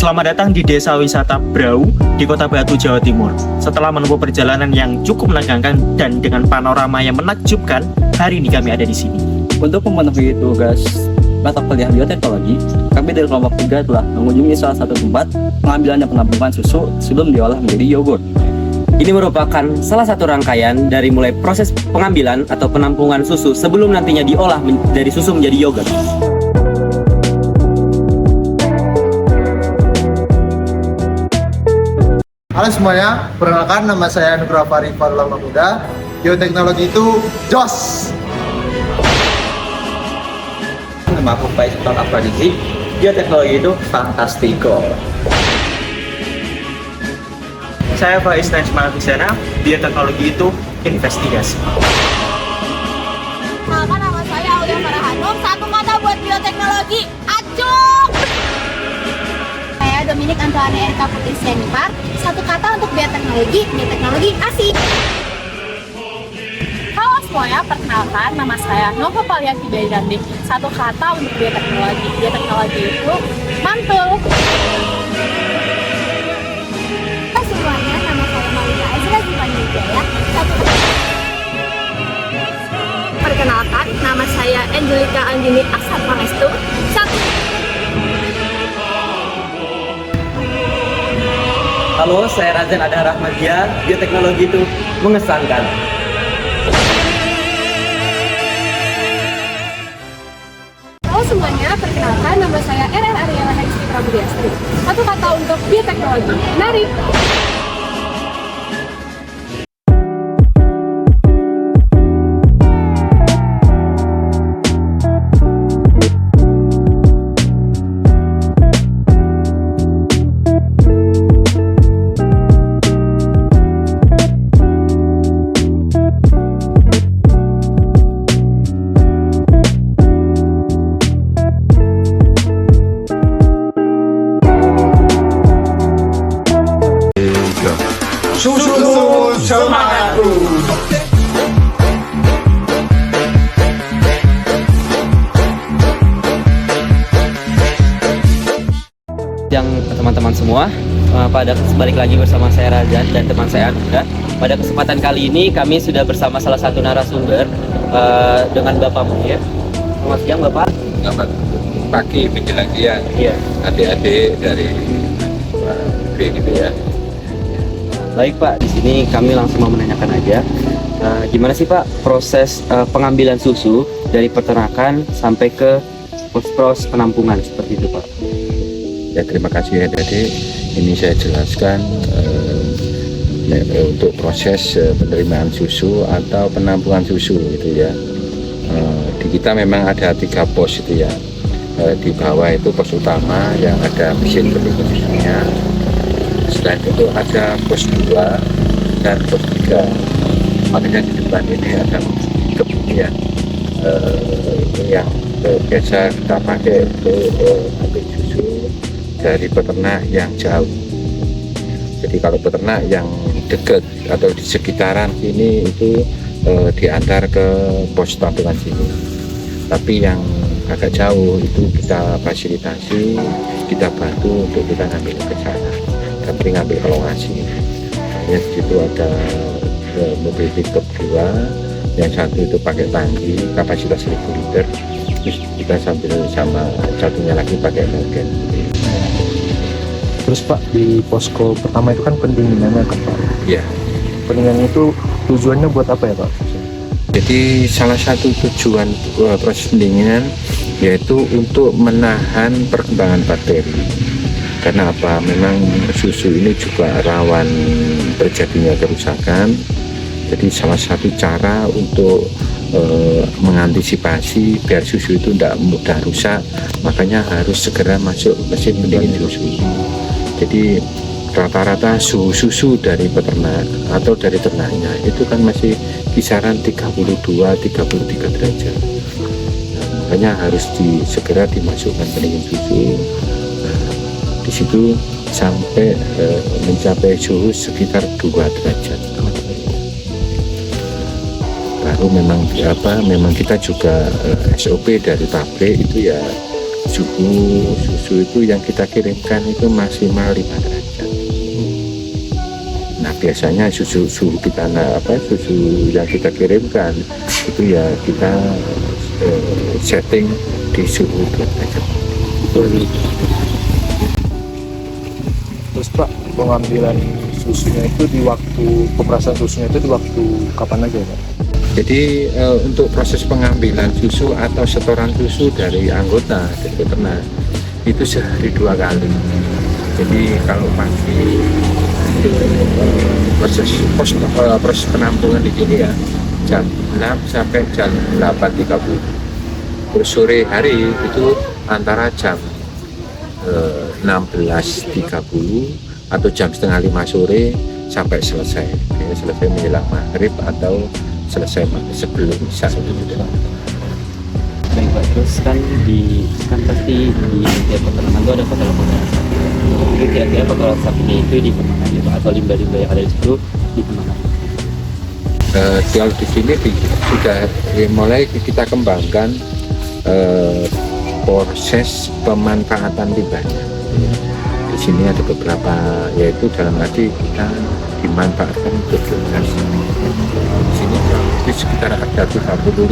Selamat datang di Desa Wisata Brau di Kota Batu, Jawa Timur. Setelah menempuh perjalanan yang cukup menegangkan dan dengan panorama yang menakjubkan, hari ini kami ada di sini. Untuk memenuhi tugas mata kuliah bioteknologi, kami dari kelompok 3 telah mengunjungi salah satu tempat pengambilan dan penampungan susu sebelum diolah menjadi yogurt. Ini merupakan salah satu rangkaian dari mulai proses pengambilan atau penampungan susu sebelum nantinya diolah dari susu menjadi yogurt. Halo semuanya, perkenalkan nama saya Nugra Fari Farula Mamuda. Bioteknologi itu JOS! Nama aku Faiz Sultan Afradizi. Bioteknologi itu fantastiko. Saya Faiz Najmal Fisana, bioteknologi itu investigasi. Perkenalkan, nama saya Aulia Farhanum. Satu kata buat bioteknologi, acung! Saya Dominik Antoine Erika Putri Sianipar. Satu kata untuk bioteknologi asik! Halo semuanya, perkenalkan nama saya Nova Palianti Bayrandi. Satu kata untuk bioteknologi itu mantul! Semuanya, nama saya Malika Ezra Zivanijaya. Perkenalkan, nama saya Angelika Anggini Aksat Pangestu. Halo, saya Razen Adha Rahmadia. Bioteknologi itu mengesankan. Halo semuanya, perkenalkan nama saya RR Ariela Hengsti Prabudiastri. Satu kata untuk bioteknologi, menarik! Susu semangatku! Yang teman-teman semua, balik lagi bersama saya Razan dan teman saya Anugrah. Pada kesempatan kali ini kami sudah bersama salah satu narasumber dengan Bapak Munir. Selamat siang Bapak. Selamat pagi menjelang siang. Iya. Adik-adik dari B gitu ya. Baik Pak, di sini kami langsung mau menanyakan aja, gimana sih Pak proses pengambilan susu dari peternakan sampai ke proses penampungan seperti itu Pak? Ya terima kasih adik-adik. Ini saya jelaskan untuk proses penerimaan susu atau penampungan susu itu ya. Di kita memang ada 3 pos itu ya. Di bawah itu pos utama yang ada mesin pendingin susunya. Selain itu ada pos 2 dan pos 3. Makanya di depan ini ada kebun ya. Ini yang biasa kita pakai untuk ambil susu dari peternak yang jauh. Jadi kalau peternak yang dekat atau di sekitaran sini itu diantar ke pos tampungan sini. Tapi yang agak jauh itu kita fasilitasi, kita bantu untuk kita ngambil ke sana. Kami ngambil ke lokasi. Ya, di situ ada mobil pickup 2, yang satu itu pakai tangki kapasitas 1000 liter, terus kita sambil sama satunya lagi pakai mogen. Terus Pak, di posko pertama itu kan pendinginannya kan Pak? Ya. Pendinginan itu tujuannya buat apa ya Pak? Jadi salah satu tujuan proses pendinginan yaitu untuk menahan perkembangan bakteri. Karena apa? Memang susu ini juga rawan terjadinya kerusakan. Jadi salah satu cara untuk mengantisipasi biar susu itu tidak mudah rusak, makanya harus segera masuk mesin pendingin susu. Jadi rata-rata suhu susu dari peternak atau dari ternaknya itu kan masih kisaran 32-33 derajat. Nah, makanya harus segera dimasukkan pendingin susu. Di situ sampai mencapai suhu sekitar 2 derajat. Baru memang kita juga SOP dari pabrik itu ya suhu itu yang kita kirimkan itu maksimal 5 derajat. Nah biasanya susu kita susu yang kita kirimkan itu ya kita setting di suhu 2 derajat. Terus Pak, pengambilan susunya itu di waktu pemerasan susunya itu di waktu kapan aja ya Pak? Jadi untuk proses pengambilan susu atau setoran susu dari anggota dari peternak itu sehari 2 kali. Jadi kalau pagi itu proses penampungan di sini ya jam 6 sampai jam 8.30. Terus sore hari itu antara jam 16.30 atau jam setengah 5 sore sampai selesai. Selesai menjelang maghrib atau selesai sebelum isya itu juga. Baik Pak, terus kan pasti di tiap peternakan itu ada kotoran sapi. Itu kira-kira kotoran sapinya itu di kemana ya Pak? Atau limbah-limbah yang ada di situ di kemana? Kalau di sini sudah mulai kita kembangkan proses pemanfaatan limbahnya. Di sini ada beberapa, yaitu dalam arti kita dimanfaatkan untuk biogas. Di sini di sekitar ada 35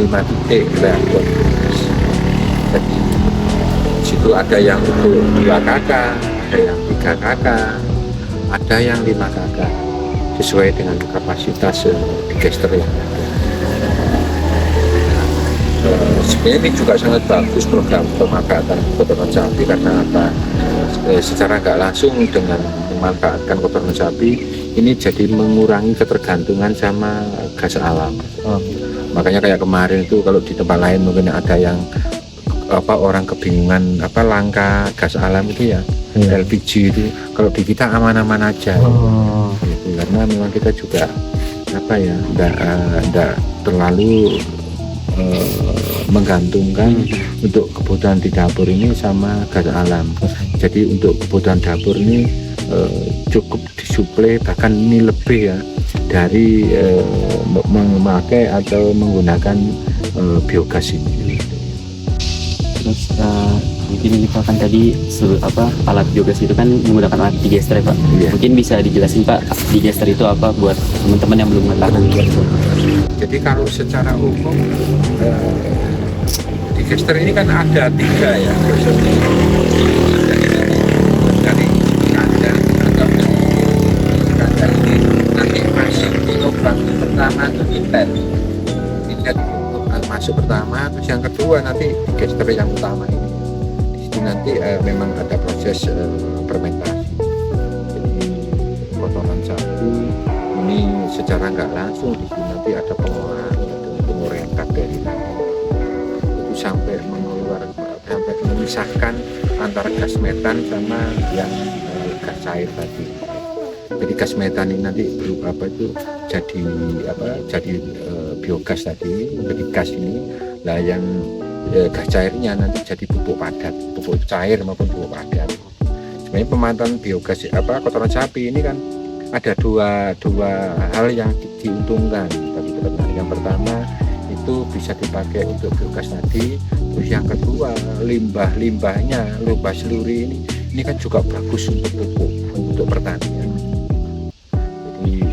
titik reaktor biogas. Jadi di situ ada yang untuk 2 kakak, ada yang 3 kakak, ada yang 5 kakak, sesuai dengan kapasitas digester yang ada. Sebenarnya ini juga sangat bagus program pemanfaatan kotoran sapi karena apa? Secara nggak langsung dengan memanfaatkan kotoran sapi ini jadi mengurangi ketergantungan sama gas alam. Makanya kayak kemarin itu kalau di tempat lain mungkin ada yang orang kebingungan langka gas alam itu ya, LPG itu, kalau di kita aman-aman aja. Gitu. Karena memang kita juga enggak terlalu menggantungkan untuk kebutuhan di dapur ini sama gas alam. Jadi untuk kebutuhan dapur ini cukup disuplai, bahkan ini lebih ya dari memakai atau menggunakan biogas ini. Terus mungkin misalkan tadi alat biogas itu kan menggunakan alat digester ya Pak. Iya. Mungkin bisa dijelasin Pak, digester itu apa buat teman-teman yang belum mengetahui. Jadi kalau secara umum digester ini kan ada 3 ya prosesnya. Dari kandang atau kandang ini nanti masuk di lubang pertama ke inlet masuk pertama, terus yang kedua nanti digester yang utama ini. Di situ nanti memang ada proses fermentasi. Jadi kotoran sapi ini secara nggak langsung di sini nanti ada penguraian bakteri itu sampai memisahkan antara gas metan sama yang gas cair tadi. Jadi gas metan ini nanti berupa jadi biogas tadi, jadi gas ini. Nah yang gas cairnya nanti jadi pupuk padat, pupuk cair maupun pupuk padat. Sebenarnya pemanfaatan biogas kotoran sapi ini kan ada dua hal yang diuntungkan bagi peternak. Yang pertama itu bisa dipakai untuk biogas tadi, terus yang kedua limbah seluri ini kan juga bagus untuk pupuk untuk pertanian. Jadi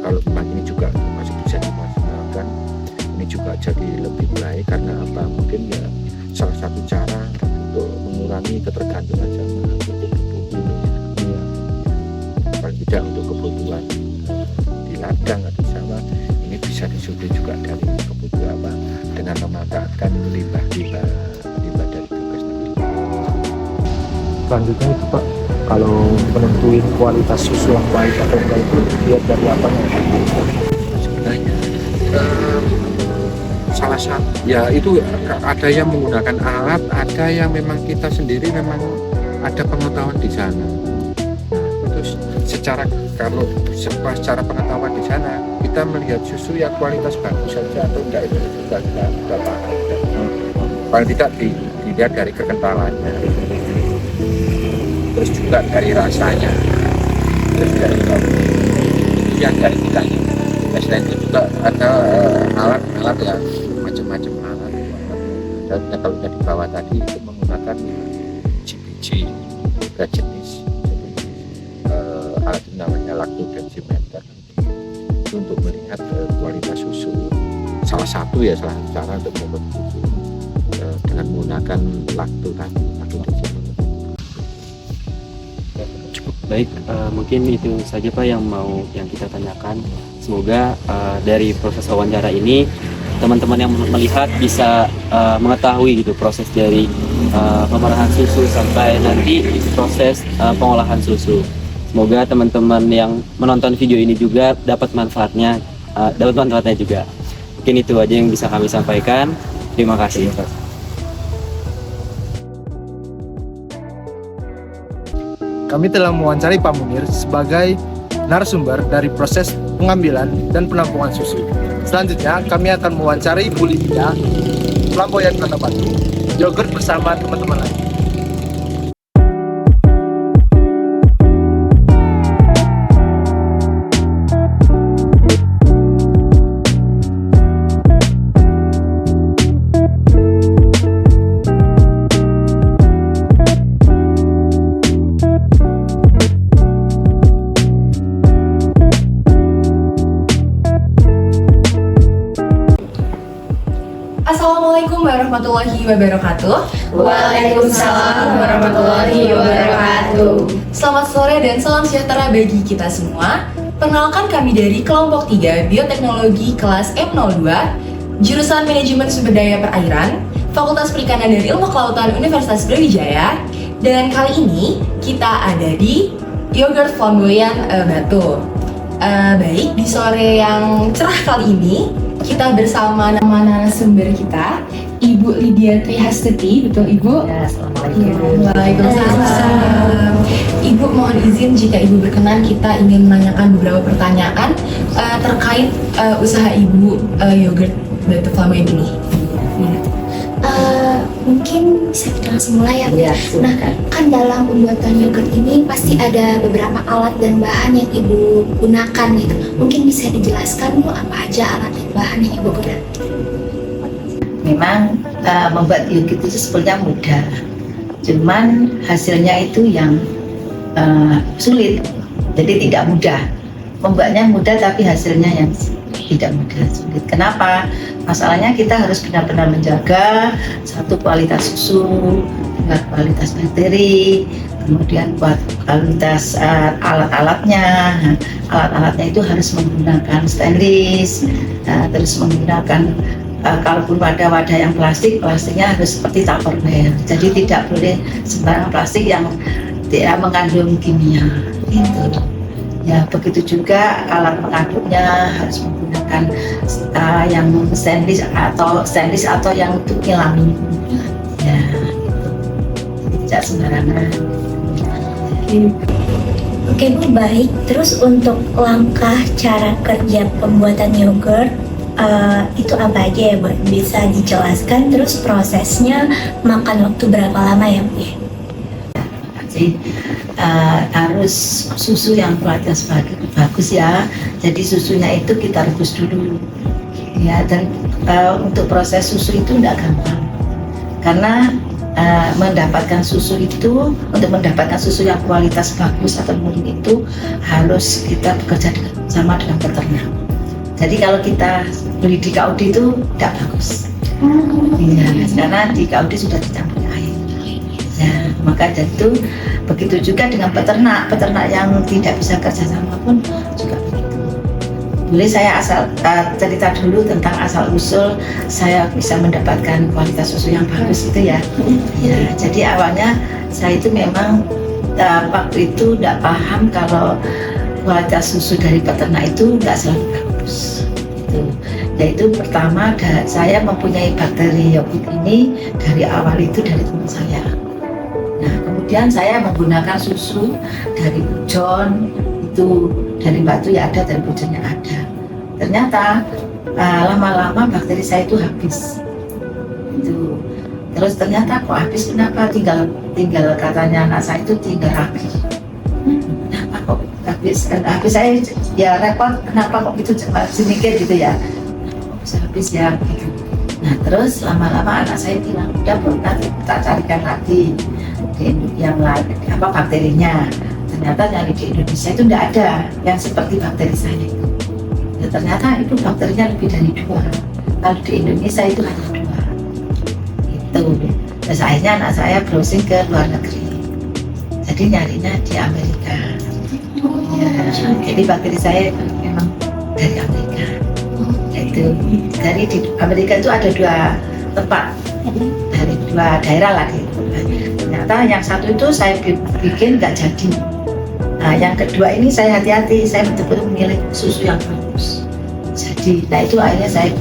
kalau memang ini juga masih bisa dimaksimalkan, ini juga jadi lebih baik karena apa? Mungkin ya salah satu cara untuk mengurangi ketergantungan sama pupuk-pupuk ini. Paling tidak untuk kebutuhan di ladang atau sawah ini bisa disuplai juga dari kebutuhan dengan memanfaatkan limbah dari biogas tadi. Selanjutnya itu Pak, kalau menentuin kualitas susu yang baik atau enggak itu lihat dari apa ya? Sebenarnya salah satu ya itu ada yang menggunakan alat, ada yang memang kita sendiri memang ada pengetahuan di sana. Terus secara pengetahuan di sana kita melihat susu yang kualitas bagus saja atau enggak itu sudah paham. Paling tidak dilihat dari kekentalannya, terus juga dari rasanya, terus dari yang dari kita. Selain itu juga ada alat-alat ya macam-macam alat. Dan kalau di bawah tadi itu menggunakan GPG tiga jenis. Alat ini namanya lactodensimeter, itu untuk melihat kualitas susu. Salah satu cara untuk membuat susu dengan menggunakan lactodensimeter. Cukup baik, mungkin itu saja Pak yang kita tanyakan. Semoga dari proses wawancara ini teman-teman yang melihat bisa mengetahui gitu proses dari pemerahan susu sampai nanti proses pengolahan susu. Semoga teman-teman yang menonton video ini juga dapat manfaatnya juga. Mungkin itu aja yang bisa kami sampaikan. Terima kasih. Kami telah mewawancari Pak Munir sebagai narasumber dari proses pengambilan dan penampungan susu. Selanjutnya kami akan mewawancari Ibu Lydia, Flamboyan Kota Batu, yogurt bersama teman-teman lain. Assalamualaikum warahmatullahi wabarakatuh. Waalaikumsalam warahmatullahi wabarakatuh. Selamat sore dan salam sejahtera bagi kita semua. Perkenalkan kami dari kelompok 3 Bioteknologi kelas M02, jurusan Manajemen Sumber Daya Perairan, Fakultas Perikanan dan Ilmu Kelautan Universitas Brawijaya. Dan kali ini kita ada di Yogurt Flamboyan Batu. Baik, di sore yang cerah kali ini kita bersama nama narasumber kita, Ibu Lydia Trihastuti, betul Ibu? Ya, assalamualaikum. Waalaikumsalam. Ibu mohon izin jika Ibu berkenan kita ingin menanyakan beberapa pertanyaan terkait usaha Ibu yogurt Batu Flamboyan ini. Mungkin bisa kita langsung mulai ya, Bu. Ya, Nah, kan dalam pembuatan yogurt ini pasti ada beberapa alat dan bahan yang Ibu gunakan gitu. Mungkin bisa dijelaskan Bu apa aja alat dan bahan yang Ibu gunakan? memang membuat yogurt itu sebenarnya mudah, cuman hasilnya itu yang sulit. Jadi tidak mudah. Membuatnya mudah tapi hasilnya yang tidak mudah, sulit. Kenapa? Masalahnya kita harus benar-benar menjaga satu kualitas susu, kualitas bakteri, kemudian buat kualitas alat-alatnya. Nah, alat-alatnya itu harus menggunakan stainless, terus menggunakan kalaupun wadah-wadah yang plastiknya harus seperti Tupperware. Jadi tidak boleh sembarang plastik yang tidak mengandung kimia. Gitu. Ya, begitu juga alat pengaduknya harus menggunakan yang stainless atau yang untuk ngilangin. Ya, tidak sembarangan. Oke Bu, baik. Terus untuk langkah cara kerja pembuatan yogurt itu apa aja ya Bu? Bisa dijelaskan, terus prosesnya makan waktu berapa lama ya Bu? Harus susu yang kualitas bagus ya. Jadi susunya itu kita rebus dulu ya, dan untuk proses susu itu tidak gampang karena mendapatkan susu itu, untuk mendapatkan susu yang kualitas bagus atau murni itu harus kita bekerja sama dengan peternak. Jadi kalau kita beli di KUD itu tidak bagus ya, karena di KUD sudah dicampur air ya. Maka itu begitu juga dengan peternak yang tidak bisa kerjasama pun juga begitu. Boleh saya cerita dulu tentang asal usul saya bisa mendapatkan kualitas susu yang bagus itu ya. Ya, jadi awalnya saya itu memang waktu itu tidak paham kalau kualitas susu dari peternak itu tidak selalu bagus. Yaitu pertama saya mempunyai bakteri yogurt ini dari awal itu dari teman saya. Nah, kemudian saya menggunakan susu dari bujon, itu dari batu ya ada, dari bujonnya ada. Ternyata lama-lama bakteri saya itu habis. Itu. Terus ternyata kok habis, kenapa? Tinggal katanya anak saya itu tinggal rapi. Kenapa kok habis? Habis saya ya repot, kenapa kok gitu, sedikit gitu ya. Kok bisa habis ya gitu. Nah terus lama-lama anak saya bilang, udah Bu, nanti kita carikan lagi di yang lain apa bakterinya. Ternyata yang di Indonesia itu tidak ada yang seperti bakteri saya itu. Ya, ternyata itu bakterinya lebih dari 2. Kalau di Indonesia itu hanya 2. Itu. Terus akhirnya anak saya browsing ke luar negeri. Jadi nyarinya di Amerika. Ya, jadi bakteri saya itu memang dari Amerika. Itu dari di Amerika itu ada 2 tempat, dari 2 daerah lagi. Ternyata yang satu itu saya bikin nggak jadi. Nah yang kedua ini saya hati-hati, saya betul-betul memilih susu yang bagus. Jadi, nah itu akhirnya saya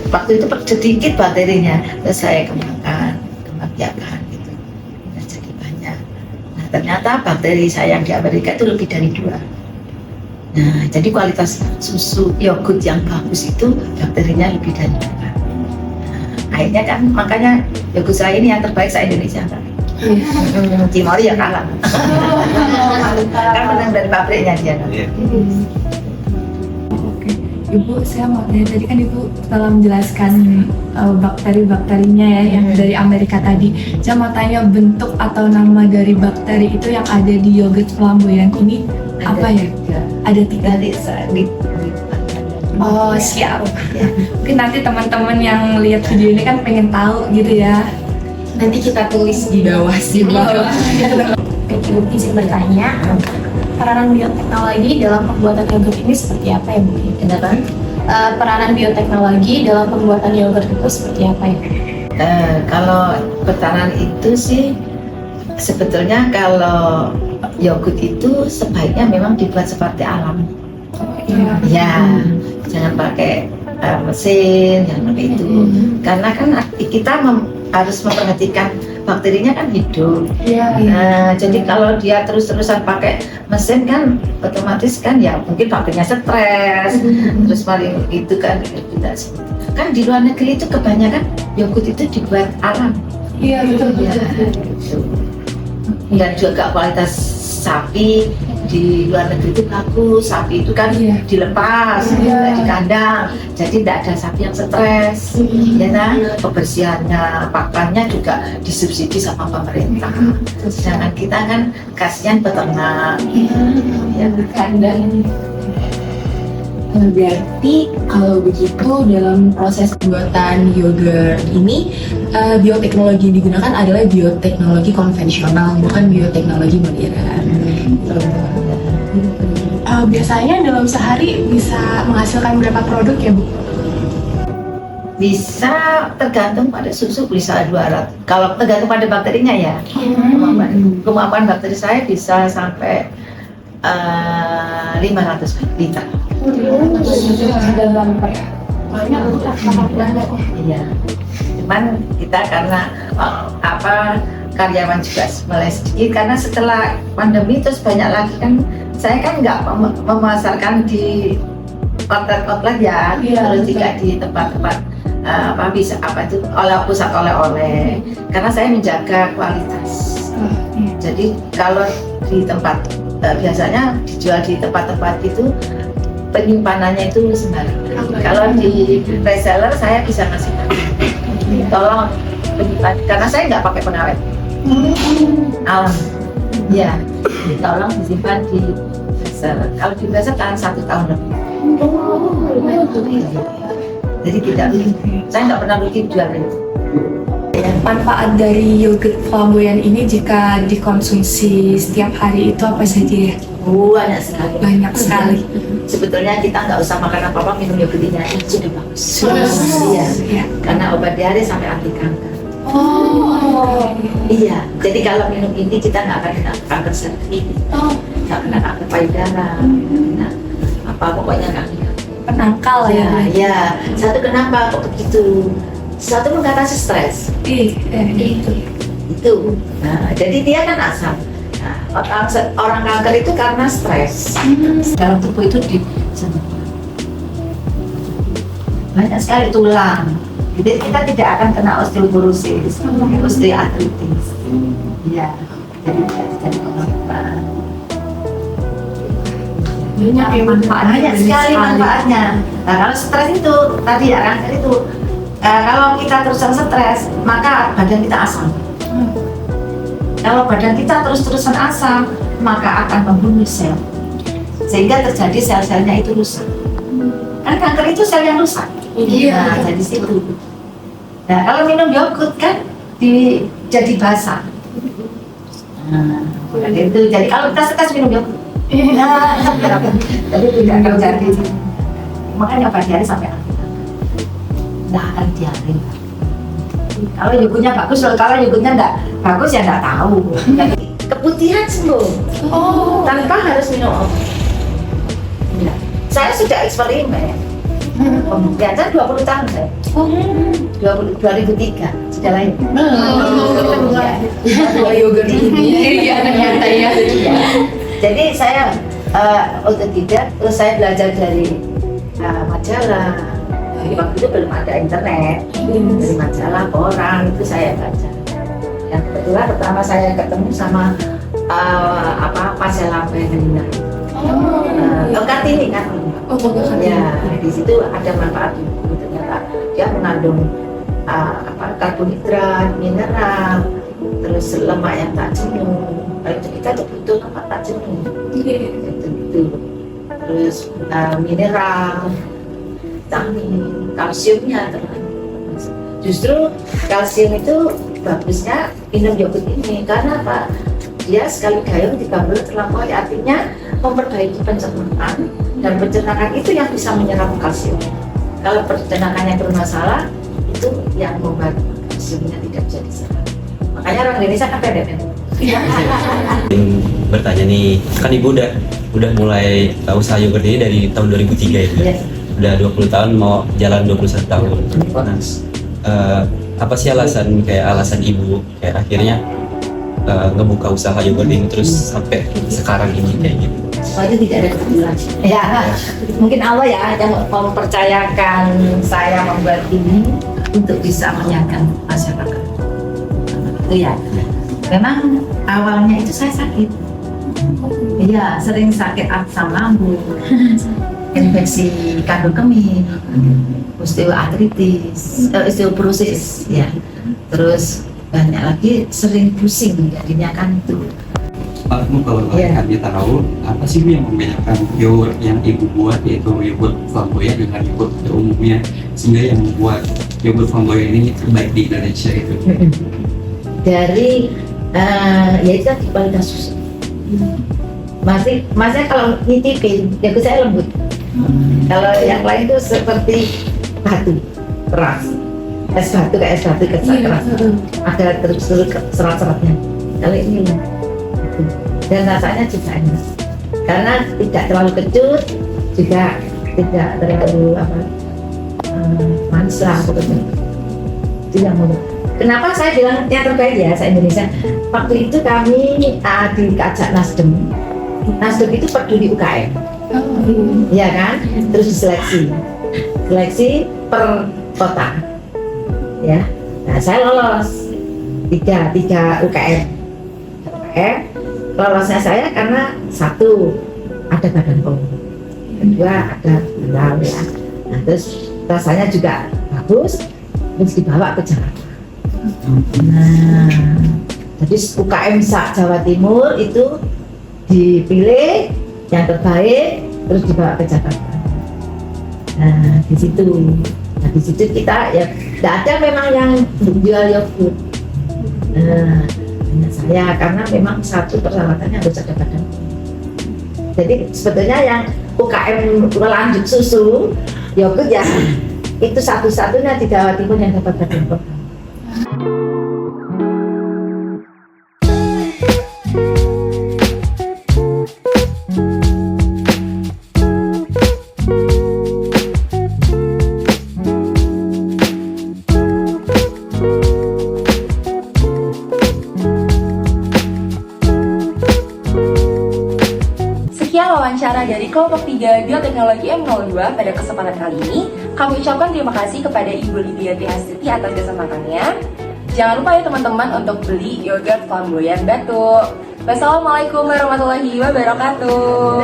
waktu itu sedikit bakterinya, terus saya kembangkan biakan gitu. Nah, jadi banyak. Nah ternyata bakteri saya yang di Amerika itu lebih dari 2. Nah jadi kualitas susu yogurt yang bagus itu bakterinya lebih dari 2. Nah, akhirnya kan makanya yogurt saya ini yang terbaik se-Indonesia kan. Cimori ya kalah. Kan menang dari pabriknya dia. Ibu, saya mau tanya, tadi kan Ibu telah menjelaskan bakteri-bakterinya ya yang dari Amerika tadi. Saya mau tanya bentuk atau nama dari bakteri itu yang ada di yogurt flamboyan ini apa ya? Ada 3. Oh siap. Mungkin nanti teman-teman yang lihat video ini kan pengen tahu gitu ya. Nanti kita tulis di bawah sini. Ibu izin bertanya, peranan bioteknologi dalam pembuatan yogurt ini seperti apa ya Bu? Kenapa? Peranan bioteknologi dalam pembuatan yogurt itu seperti apa ya? Kalau peranan itu sih sebetulnya kalau yogurt itu sebaiknya memang dibuat seperti alam. Ya, jangan pakai mesin, jangan pakai itu. Karena kan kita harus memperhatikan bakterinya kan hidup. Jadi kalau dia terus-terusan pakai mesin kan otomatis kan ya mungkin bakterinya stres. Terus paling itu kan tidak seperti itu. Kan di luar negeri itu kebanyakan yogurt itu dibuat alam. Iya betul. Ya, gitu. Dan juga kualitas sapi di luar negeri itu bagus. Sapi itu kan dilepas, tidak di kandang, jadi tidak ada sapi yang stres. Ya kan, kebersihannya, pakannya juga disubsidi sama pemerintah. Sedangkan kita kan kasihan peternak. Ya Kandang. Berarti kalau begitu dalam proses pembuatan yogurt ini bioteknologi yang digunakan adalah bioteknologi konvensional, bukan bioteknologi modern. Biasanya dalam sehari bisa menghasilkan berapa produk ya Bu? bisa tergantung pada susu, bisa 200. Kalau tergantung pada bakterinya ya. Kemampuan bakteri saya bisa sampai 500 liter. Iya. Cuman kita karena karyawan juga mulai sedikit karena setelah pandemi terus banyak lagi kan saya kan nggak memasarkan di outlet ya, terus juga di tempat-tempat pusat oleh-oleh karena saya menjaga kualitas. Jadi kalau di tempat biasanya dijual di tempat-tempat itu penyimpanannya itu sembarangan. Kalau di reseller saya bisa kasih tolong penyimpan karena saya nggak pakai pengawet alam. Ya, tolong disimpan di reseller. Kalau di reseller tahan 1 tahun lebih. Jadi tidak, saya nggak pernah rugi jual itu. Manfaat dari yogurt flamboyan ini jika dikonsumsi setiap hari itu apa saja ya? Banyak sekali. Banyak sekali. Sebetulnya kita nggak usah makan apa-apa, minum yogurt ini aja sudah bagus. Iya. Karena obat diare sampai anti kanker. Iya. Jadi kalau minum ini kita nggak akan kena kanker cervix, nggak kena kanker payudara, pokoknya nggak kena. Penangkal ya. Iya. Satu kenapa kok begitu? Satu mengatasi stres. Itu. Nah, jadi dia kan asam. Nah, orang kanker itu karena stres. Dalam tubuh itu banyak sekali tulang. Jadi kita tidak akan kena osteoporosis, osteoartritis. Iya. Jadi manfaat. Banyak sekali manfaatnya. Nah, kalau stres itu tadi ya kanker itu Kalau kita terus-terusan stres, maka badan kita asam. Kalau badan kita terus-terusan asam, maka akan membunuh sel. Sehingga terjadi sel-selnya itu rusak. Kan kanker itu sel yang rusak. Nah, jadi situ. Nah, kalau minum yogurt kan jadi basah. Nah, itu. Jadi kalau kita stres minum yogurt, tapi tidak akan jadi. Makanya pagi hari sampai nggak akan diare. Kalau yogurtnya bagus, kalau yogurtnya nggak bagus ya nggak tahu. Keputihan sembuh tanpa harus minum obat. Ya. Saya sudah eksperimen. Pembuktian 20 tahun saya. 2003 sudah lahir. Yogurt ini ternyata ya. Jadi saya otodidak, terus saya belajar dari majalah. Jadi waktu itu belum ada internet, dari majalah, koran itu saya baca. Dan kebetulan pertama saya ketemu sama Pasela Benina. Kartini kan. Ya, di situ ada manfaat tubuh. Ternyata dia mengandung karbohidrat, mineral, terus lemak yang tak jenuh. Kita tuh butuh lemak tak jenuh. Gitu. Terus mineral, vitamin, kalsiumnya terus. Justru kalsium itu bagusnya minum yogurt ini karena apa? Dia sekali gayung 3 bulan terlampaui, artinya memperbaiki pencernaan, dan pencernaan itu yang bisa menyerap kalsium. Kalau pencernaannya bermasalah, itu yang membuat kalsiumnya tidak bisa diserap. Makanya orang Indonesia kan pendek-pendek. Bertanya nih, kan ibu udah mulai usaha yogurt ini dari tahun 2003 ya? Yes. Udah 20 tahun mau jalan 21 tahun. Nah, apa sih alasan ibu kayak akhirnya ngebuka usaha yogurt ini terus sampai sekarang ini kayak gitu? Itu tidak ada kebetulan. Ya, mungkin Allah ya yang mempercayakan saya membuat ini untuk bisa menyenangkan masyarakat. Itu ya. Memang awalnya itu saya sakit. Iya, sering sakit asam lambung, infeksi kandung kemih, osteoartritis, osteoporosis, ya. Terus banyak lagi sering pusing, jadinya kan itu. Pak, kalau kami tahu apa sih Bu yang membedakan yogurt yang ibu buat yaitu yogurt flamboyan dengan yogurt pada umumnya, sehingga yang membuat yogurt flamboyan ini terbaik di Indonesia itu? Dari yaitu di kualitas susu. Masnya kalau nyicipin, yogurt saya lembut. Kalau yang lain itu seperti batu keras, es batu keras, ada terus serat-seratnya. Kalau ini dan rasanya juga enak karena tidak terlalu kecut, juga tidak terlalu manis lah pokoknya. Itu yang mudah. Kenapa saya bilang yang terbaik ya se-Indonesia? Waktu itu kami diajak Nasdem itu peduli UKM, ya kan? Terus diseleksi per kota, ya. Nah saya lolos tiga UKM. Lolosnya saya karena satu ada Badan POM, kedua ada beliau ya. Nah terus rasanya juga bagus, terus dibawa ke Jakarta. Nah jadi UKM Jawa Timur itu dipilih yang terbaik, terus dibawa ke Jakarta. Nah di situ kita ya tidak ada memang yang jual yogurt. Nah saya karena memang satu persyaratannya harus ada badan. Jadi sebetulnya yang UKM lanjut susu yogurt ya itu satu-satunya di Jawa Timur yang dapat badan POM. Wawancara dari kelompok 3 Bioteknologi M02 pada kesempatan kali ini. Kami ucapkan terima kasih kepada Ibu Lydia Tiastuti atas kesempatannya. Jangan lupa ya teman-teman untuk beli yogurt flamboyan Batu. Wassalamualaikum warahmatullahi wabarakatuh.